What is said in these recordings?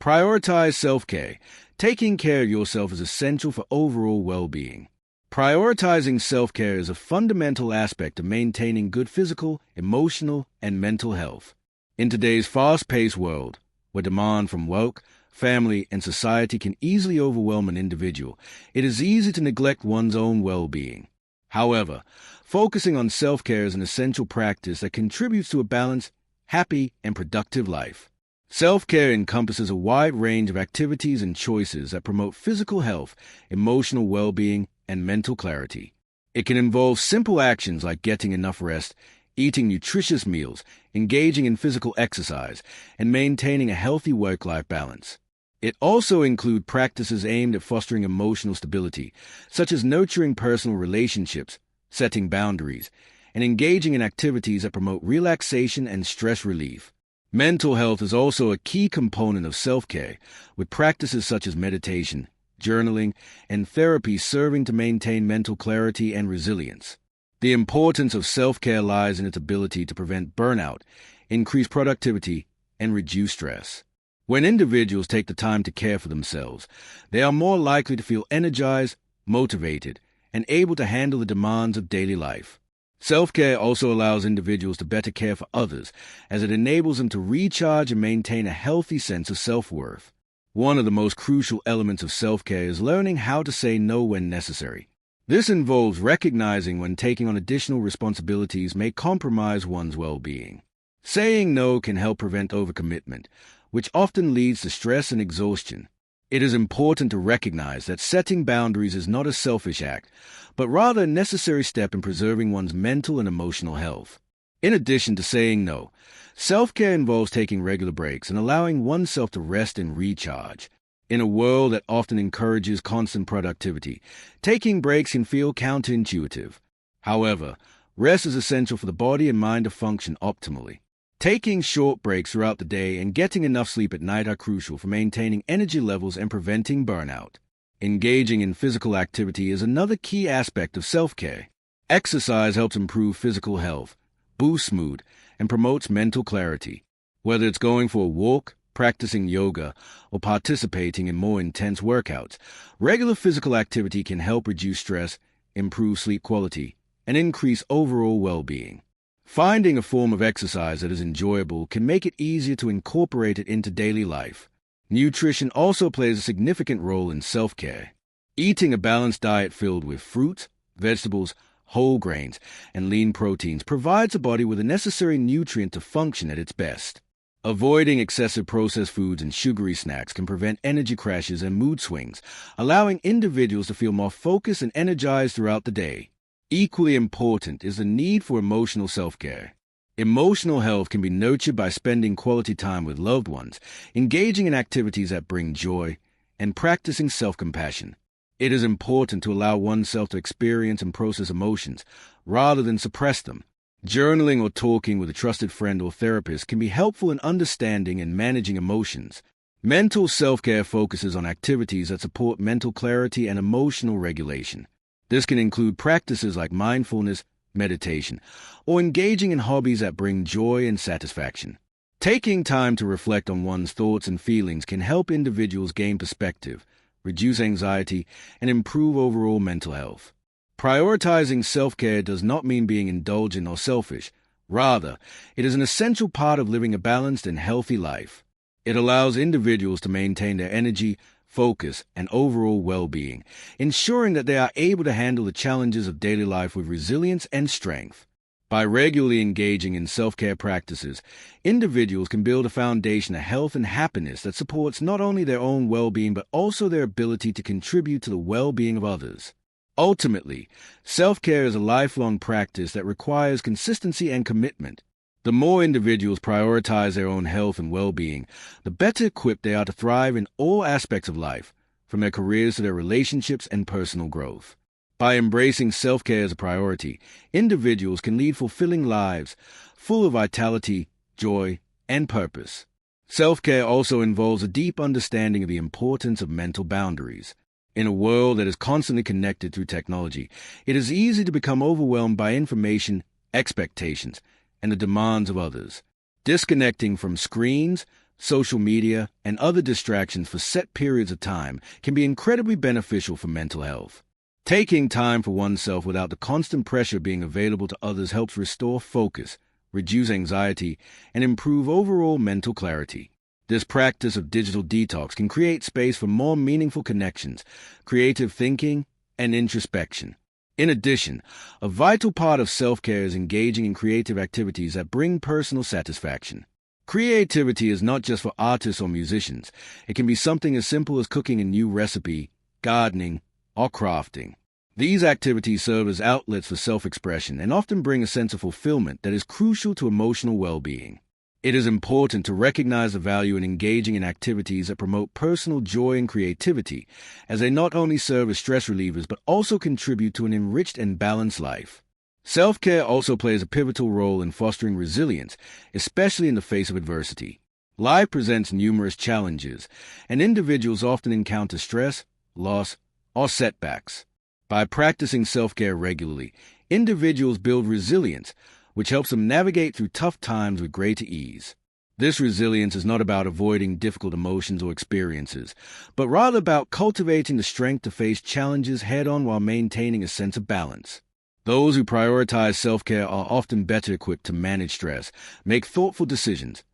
Prioritize self-care. Taking care of yourself is essential for overall well-being. Prioritizing self-care is a fundamental aspect of maintaining good physical, emotional, and mental health. In today's fast-paced world, where demand from work, family, and society can easily overwhelm an individual, it is easy to neglect one's own well-being. However, focusing on self-care is an essential practice that contributes to a balanced, happy, and productive life. Self-care encompasses a wide range of activities and choices that promote physical health, emotional well-being, and mental clarity. It can involve simple actions like getting enough rest, eating nutritious meals, engaging in physical exercise, and maintaining a healthy work-life balance. It also includes practices aimed at fostering emotional stability, such as nurturing personal relationships, setting boundaries, and engaging in activities that promote relaxation and stress relief. Mental health is also a key component of self-care, with practices such as meditation, journaling, and therapy serving to maintain mental clarity and resilience. The importance of self-care lies in its ability to prevent burnout, increase productivity, and reduce stress. When individuals take the time to care for themselves, they are more likely to feel energized, motivated, and able to handle the demands of daily life. Self-care also allows individuals to better care for others, as it enables them to recharge and maintain a healthy sense of self-worth. One of the most crucial elements of self-care is learning how to say no when necessary. This involves recognizing when taking on additional responsibilities may compromise one's well-being. Saying no can help prevent overcommitment, which often leads to stress and exhaustion. It is important to recognize that setting boundaries is not a selfish act, but rather a necessary step in preserving one's mental and emotional health. In addition to saying no, self-care involves taking regular breaks and allowing oneself to rest and recharge. In a world that often encourages constant productivity, taking breaks can feel counterintuitive. However, rest is essential for the body and mind to function optimally. Taking short breaks throughout the day and getting enough sleep at night are crucial for maintaining energy levels and preventing burnout. Engaging in physical activity is another key aspect of self-care. Exercise helps improve physical health, boosts mood, and promotes mental clarity. Whether it's going for a walk, practicing yoga, or participating in more intense workouts, regular physical activity can help reduce stress, improve sleep quality, and increase overall well-being. Finding a form of exercise that is enjoyable can make it easier to incorporate it into daily life. Nutrition also plays a significant role in self-care. Eating a balanced diet filled with fruits, vegetables, whole grains, and lean proteins provides the body with the necessary nutrient to function at its best. Avoiding excessive processed foods and sugary snacks can prevent energy crashes and mood swings, allowing individuals to feel more focused and energized throughout the day. Equally important is the need for emotional self-care. Emotional health can be nurtured by spending quality time with loved ones, engaging in activities that bring joy, and practicing self-compassion. It is important to allow oneself to experience and process emotions, rather than suppress them. Journaling or talking with a trusted friend or therapist can be helpful in understanding and managing emotions. Mental self-care focuses on activities that support mental clarity and emotional regulation. This can include practices like mindfulness, meditation, or engaging in hobbies that bring joy and satisfaction. Taking time to reflect on one's thoughts and feelings can help individuals gain perspective, reduce anxiety, and improve overall mental health. Prioritizing self-care does not mean being indulgent or selfish. Rather, it is an essential part of living a balanced and healthy life. It allows individuals to maintain their energy, focus, and overall well-being, ensuring that they are able to handle the challenges of daily life with resilience and strength. By regularly engaging in self-care practices, individuals can build a foundation of health and happiness that supports not only their own well-being but also their ability to contribute to the well-being of others. Ultimately, self-care is a lifelong practice that requires consistency and commitment. The more individuals prioritize their own health and well-being, the better equipped they are to thrive in all aspects of life, from their careers to their relationships and personal growth. By embracing self-care as a priority, individuals can lead fulfilling lives, full of vitality, joy, and purpose. Self-care also involves a deep understanding of the importance of mental boundaries. In a world that is constantly connected through technology, it is easy to become overwhelmed by information, expectations, and the demands of others. Disconnecting from screens, social media, and other distractions for set periods of time can be incredibly beneficial for mental health. Taking time for oneself without the constant pressure being available to others helps restore focus, reduce anxiety, and improve overall mental clarity. This practice of digital detox can create space for more meaningful connections, creative thinking, and introspection. In addition, a vital part of self-care is engaging in creative activities that bring personal satisfaction. Creativity is not just for artists or musicians. It can be something as simple as cooking a new recipe, gardening, or crafting. These activities serve as outlets for self-expression and often bring a sense of fulfillment that is crucial to emotional well-being. It is important to recognize the value in engaging in activities that promote personal joy and creativity, as they not only serve as stress relievers but also contribute to an enriched and balanced life. Self-care also plays a pivotal role in fostering resilience, especially in the face of adversity. Life presents numerous challenges, and individuals often encounter stress, loss, or setbacks. By practicing self-care regularly, individuals build resilience, which helps them navigate through tough times with greater ease. This resilience is not about avoiding difficult emotions or experiences, but rather about cultivating the strength to face challenges head-on while maintaining a sense of balance. Those who prioritize self-care are often better equipped to manage stress, make thoughtful decisions,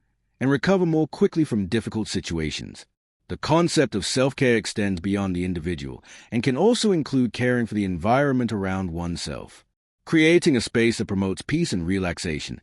and recover more quickly from difficult situations. The concept of self-care extends beyond the individual and can also include caring for the environment around oneself. Creating a space that promotes peace and relaxation,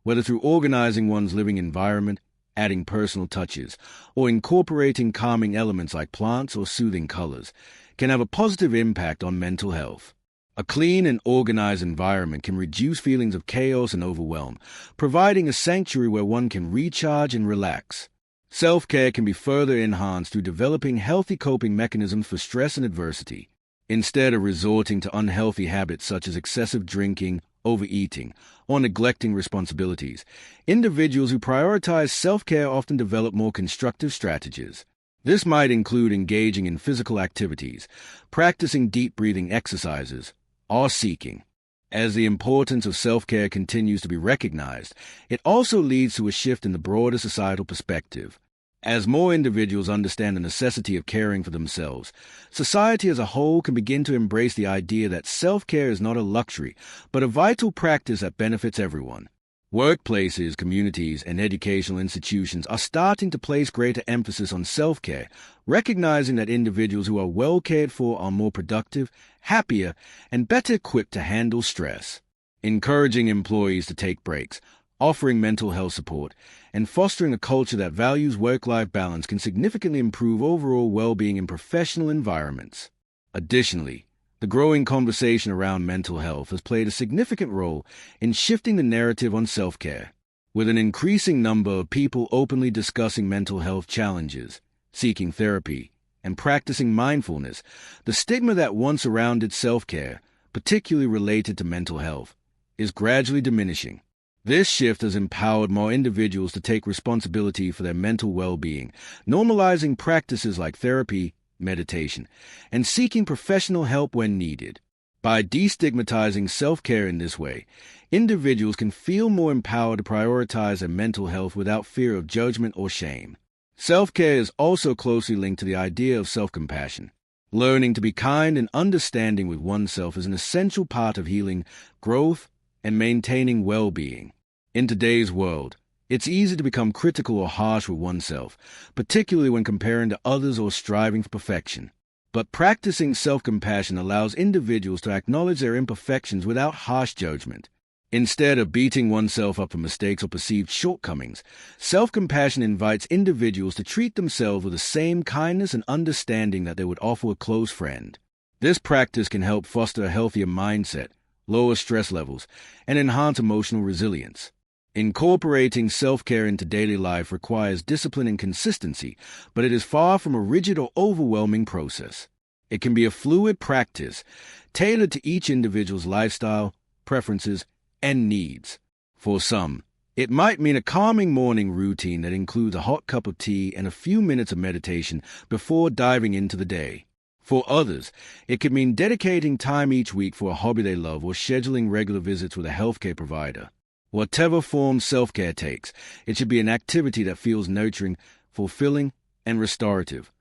whether through organizing one's living environment, adding personal touches, or incorporating calming elements like plants or soothing colors, can have a positive impact on mental health. A clean and organized environment can reduce feelings of chaos and overwhelm, providing a sanctuary where one can recharge and relax. Self-care can be further enhanced through developing healthy coping mechanisms for stress and adversity. Instead of resorting to unhealthy habits such as excessive drinking, overeating, or neglecting responsibilities, individuals who prioritize self-care often develop more constructive strategies. This might include engaging in physical activities, practicing deep breathing exercises, or seeking. As the importance of self-care continues to be recognized, it also leads to a shift in the broader societal perspective. As more individuals understand the necessity of caring for themselves, society as a whole can begin to embrace the idea that self-care is not a luxury, but a vital practice that benefits everyone. Workplaces, communities, and educational institutions are starting to place greater emphasis on self-care, recognizing that individuals who are well cared for are more productive, happier, and better equipped to handle stress. Encouraging employees to take breaks, offering mental health support, and fostering a culture that values work-life balance can significantly improve overall well-being in professional environments. Additionally, the growing conversation around mental health has played a significant role in shifting the narrative on self-care. With an increasing number of people openly discussing mental health challenges, seeking therapy, and practicing mindfulness, the stigma that once surrounded self-care, particularly related to mental health, is gradually diminishing. This shift has empowered more individuals to take responsibility for their mental well-being, normalizing practices like therapy, meditation, and seeking professional help when needed. By destigmatizing self-care in this way, individuals can feel more empowered to prioritize their mental health without fear of judgment or shame. Self-care is also closely linked to the idea of self-compassion. Learning to be kind and understanding with oneself is an essential part of healing, growth, and maintaining well-being. In today's world, it's easy to become critical or harsh with oneself, particularly when comparing to others or striving for perfection. But practicing self-compassion allows individuals to acknowledge their imperfections without harsh judgment. Instead of beating oneself up for mistakes or perceived shortcomings, self-compassion invites individuals to treat themselves with the same kindness and understanding that they would offer a close friend. This practice can help foster a healthier mindset, lower stress levels, and enhance emotional resilience. Incorporating self-care into daily life requires discipline and consistency, but it is far from a rigid or overwhelming process. It can be a fluid practice, tailored to each individual's lifestyle, preferences, and needs. For some, it might mean a calming morning routine that includes a hot cup of tea and a few minutes of meditation before diving into the day. For others, it could mean dedicating time each week for a hobby they love or scheduling regular visits with a healthcare provider. Whatever form self-care takes, it should be an activity that feels nurturing, fulfilling, and restorative,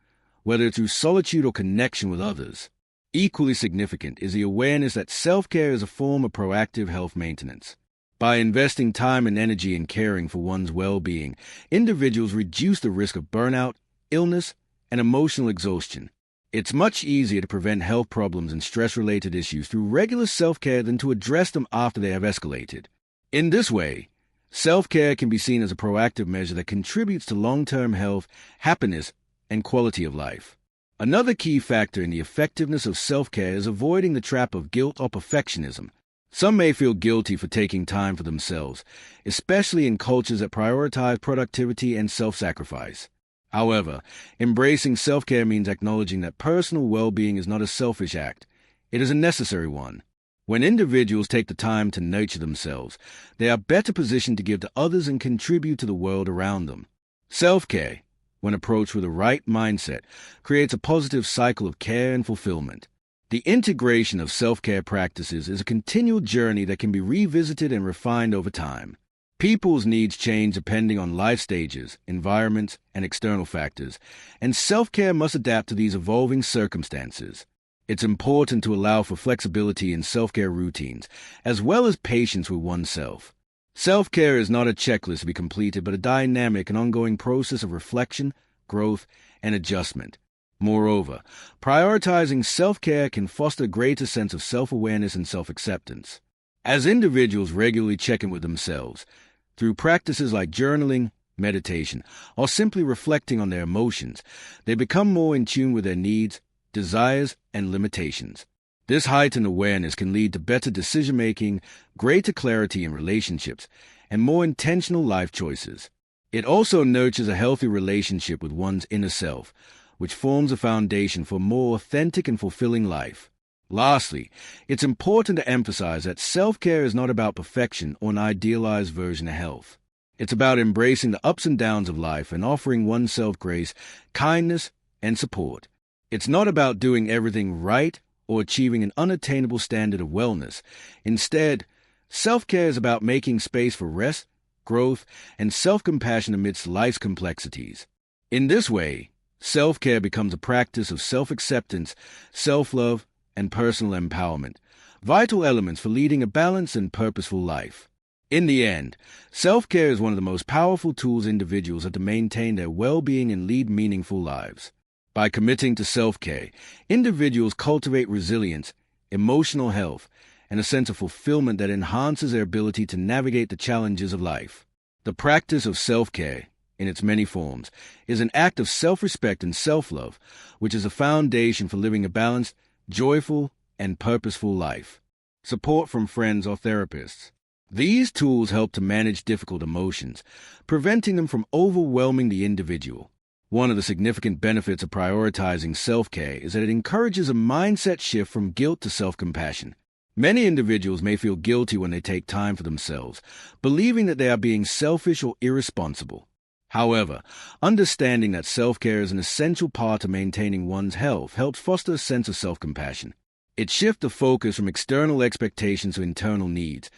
whether through solitude or connection with others. Equally significant is the awareness that self-care is a form of proactive health maintenance. By investing time and energy in caring for one's well-being, individuals reduce the risk of burnout, illness, and emotional exhaustion. It's much easier to prevent health problems and stress-related issues through regular self-care than to address them after they have escalated. In this way, self-care can be seen as a proactive measure that contributes to long-term health, happiness, and quality of life. Another key factor in the effectiveness of self-care is avoiding the trap of guilt or perfectionism. Some may feel guilty for taking time for themselves, especially in cultures that prioritize productivity and self-sacrifice. However, embracing self-care means acknowledging that personal well-being is not a selfish act. It is a necessary one. When individuals take the time to nurture themselves, they are better positioned to give to others and contribute to the world around them. Self-care, when approached with the right mindset, creates a positive cycle of care and fulfillment. The integration of self-care practices is a continual journey that can be revisited and refined over time. People's needs change depending on life stages, environments, and external factors, and self-care must adapt to these evolving circumstances. It's important to allow for flexibility in self-care routines, as well as patience with oneself. Self-care is not a checklist to be completed, but a dynamic and ongoing process of reflection, growth, and adjustment. Moreover, prioritizing self-care can foster a greater sense of self-awareness and self-acceptance. As individuals regularly check in with themselves, through practices like journaling, meditation, or simply reflecting on their emotions, they become more in tune with their needs, desires, and limitations. This heightened awareness can lead to better decision-making, greater clarity in relationships, and more intentional life choices. It also nurtures a healthy relationship with one's inner self, which forms a foundation for a more authentic and fulfilling life. Lastly, it's important to emphasize that self-care is not about perfection or an idealized version of health. It's about embracing the ups and downs of life and offering oneself grace, kindness, and support. It's not about doing everything right or achieving an unattainable standard of wellness. Instead, self-care is about making space for rest, growth, and self-compassion amidst life's complexities. In this way, self-care becomes a practice of self-acceptance, self-love, and personal empowerment, vital elements for leading a balanced and purposeful life. In the end, self-care is one of the most powerful tools individuals have to maintain their well-being and lead meaningful lives. By committing to self-care, individuals cultivate resilience, emotional health, and a sense of fulfillment that enhances their ability to navigate the challenges of life. The practice of self-care, in its many forms, is an act of self-respect and self-love, which is a foundation for living a balanced, joyful, and purposeful life. Support from friends or therapists. These tools help to manage difficult emotions, preventing them from overwhelming the individual. One of the significant benefits of prioritizing self-care is that it encourages a mindset shift from guilt to self-compassion. Many individuals may feel guilty when they take time for themselves, believing that they are being selfish or irresponsible. However, understanding that self-care is an essential part of maintaining one's health helps foster a sense of self-compassion. It shifts the focus from external expectations to internal needs,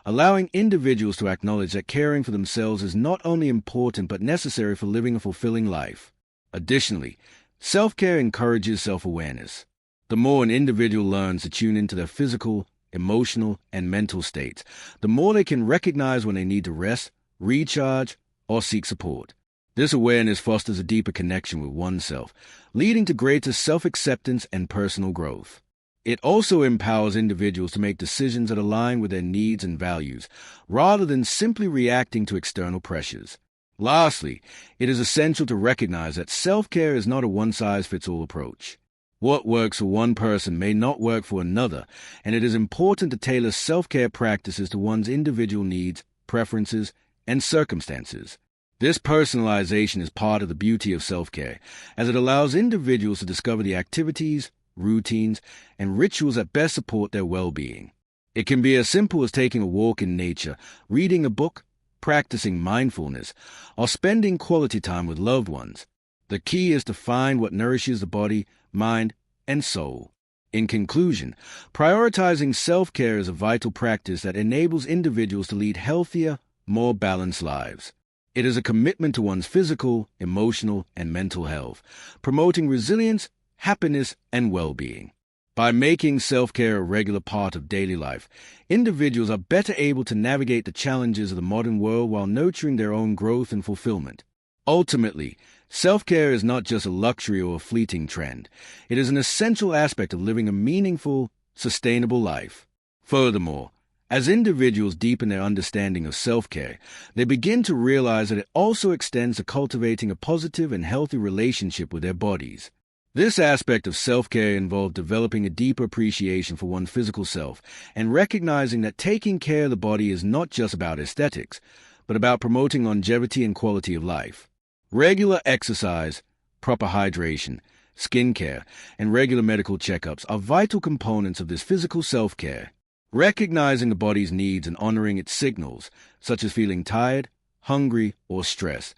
allowing individuals to acknowledge that caring for themselves is not only important but necessary for living a fulfilling life. Additionally, self-care encourages self-awareness. The more an individual learns to tune into their physical, emotional, and mental states, the more they can recognize when they need to rest, recharge, or seek support. This awareness fosters a deeper connection with oneself, leading to greater self-acceptance and personal growth. It also empowers individuals to make decisions that align with their needs and values, rather than simply reacting to external pressures. Lastly, it is essential to recognize that self-care is not a one-size-fits-all approach. What works for one person may not work for another, and it is important to tailor self-care practices to one's individual needs, preferences, and circumstances. This personalization is part of the beauty of self-care, as it allows individuals to discover the activities, routines, and rituals that best support their well-being. It can be as simple as taking a walk in nature, reading a book, practicing mindfulness, or spending quality time with loved ones. The key is to find what nourishes the body, mind, and soul. In conclusion, prioritizing self-care is a vital practice that enables individuals to lead healthier, more balanced lives. It is a commitment to one's physical, emotional, and mental health, promoting resilience, happiness, and well-being. By making self-care a regular part of daily life, individuals are better able to navigate the challenges of the modern world while nurturing their own growth and fulfillment. Ultimately, self-care is not just a luxury or a fleeting trend. It is an essential aspect of living a meaningful, sustainable life. Furthermore, as individuals deepen their understanding of self-care, they begin to realize that it also extends to cultivating a positive and healthy relationship with their bodies. This aspect of self-care involves developing a deeper appreciation for one's physical self and recognizing that taking care of the body is not just about aesthetics, but about promoting longevity and quality of life. Regular exercise, proper hydration, skincare, and regular medical checkups are vital components of this physical self-care. Recognizing the body's needs and honoring its signals, such as feeling tired, hungry, or stressed,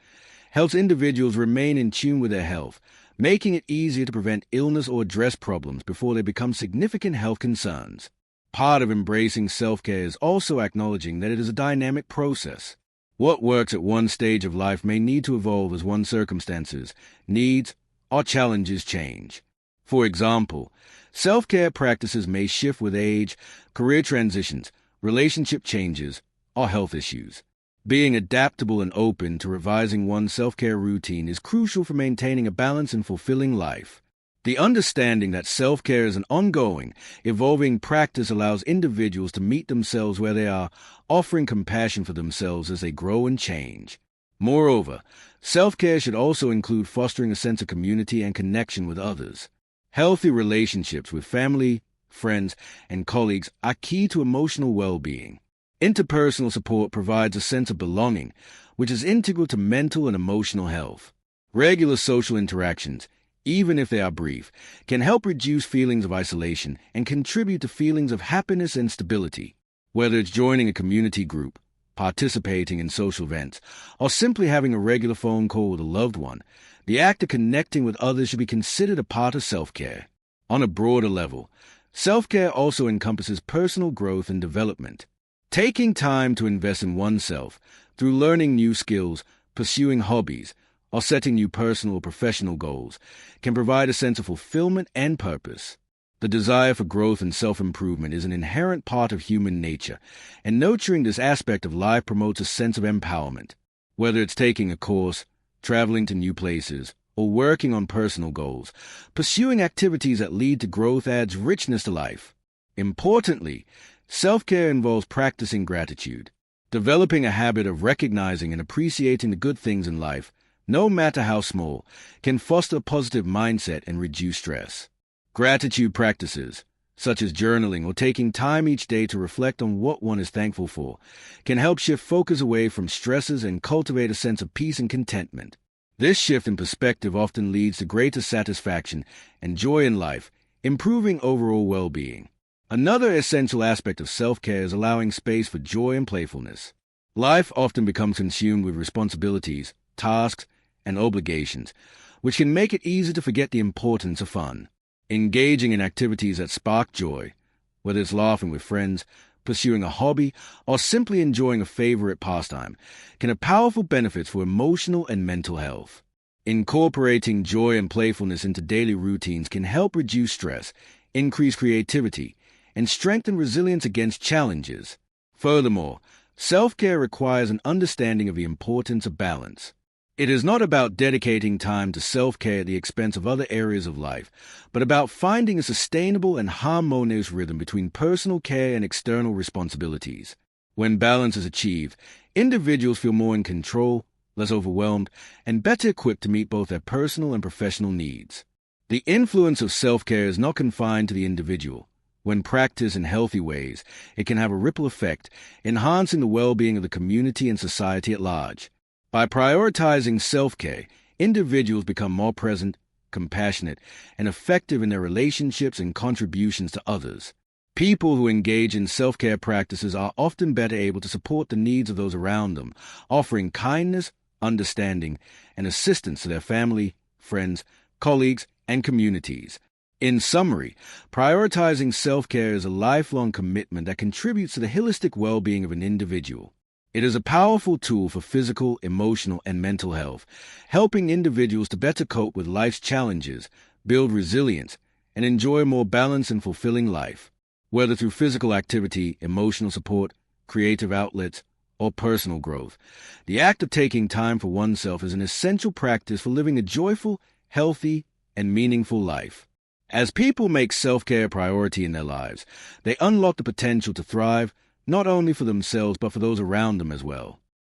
helps individuals remain in tune with their health, making it easier to prevent illness or address problems before they become significant health concerns. Part of embracing self-care is also acknowledging that it is a dynamic process. What works at one stage of life may need to evolve as one's circumstances, needs, or challenges change. For example, self-care practices may shift with age, career transitions, relationship changes, or health issues. Being adaptable and open to revising one's self-care routine is crucial for maintaining a balanced and fulfilling life. The understanding that self-care is an ongoing, evolving practice allows individuals to meet themselves where they are, offering compassion for themselves as they grow and change. Moreover, self-care should also include fostering a sense of community and connection with others. Healthy relationships with family, friends, and colleagues are key to emotional well-being. Interpersonal support provides a sense of belonging, which is integral to mental and emotional health. Regular social interactions, even if they are brief, can help reduce feelings of isolation and contribute to feelings of happiness and stability. Whether it's joining a community group, participating in social events, or simply having a regular phone call with a loved one, the act of connecting with others should be considered a part of self-care. On a broader level, self-care also encompasses personal growth and development. Taking time to invest in oneself through learning new skills, pursuing hobbies, or setting new personal or professional goals can provide a sense of fulfillment and purpose. The desire for growth and self-improvement is an inherent part of human nature, and nurturing this aspect of life promotes a sense of empowerment. Whether it's taking a course, traveling to new places, or working on personal goals, pursuing activities that lead to growth adds richness to life. Importantly, self-care involves practicing gratitude, developing a habit of recognizing and appreciating the good things in life, no matter how small, can foster a positive mindset and reduce stress. Gratitude practices, such as journaling or taking time each day to reflect on what one is thankful for, can help shift focus away from stresses and cultivate a sense of peace and contentment. This shift in perspective often leads to greater satisfaction and joy in life, improving overall well-being. Another essential aspect of self-care is allowing space for joy and playfulness. Life often becomes consumed with responsibilities, tasks, and obligations, which can make it easy to forget the importance of fun. Engaging in activities that spark joy, whether it's laughing with friends, pursuing a hobby, or simply enjoying a favorite pastime, can have powerful benefits for emotional and mental health. Incorporating joy and playfulness into daily routines can help reduce stress, increase creativity, and strengthen resilience against challenges. Furthermore, self-care requires an understanding of the importance of balance. It is not about dedicating time to self-care at the expense of other areas of life, but about finding a sustainable and harmonious rhythm between personal care and external responsibilities. When balance is achieved, individuals feel more in control, less overwhelmed, and better equipped to meet both their personal and professional needs. The influence of self-care is not confined to the individual. When practiced in healthy ways, it can have a ripple effect, enhancing the well-being of the community and society at large. By prioritizing self-care, individuals become more present, compassionate, and effective in their relationships and contributions to others. People who engage in self-care practices are often better able to support the needs of those around them, offering kindness, understanding, and assistance to their family, friends, colleagues, and communities. In summary, prioritizing self-care is a lifelong commitment that contributes to the holistic well-being of an individual. It is a powerful tool for physical, emotional, and mental health, helping individuals to better cope with life's challenges, build resilience, and enjoy a more balanced and fulfilling life. Whether through physical activity, emotional support, creative outlets, or personal growth, the act of taking time for oneself is an essential practice for living a joyful, healthy, and meaningful life. As people make self-care a priority in their lives, they unlock the potential to thrive, not only for themselves but for those around them as well.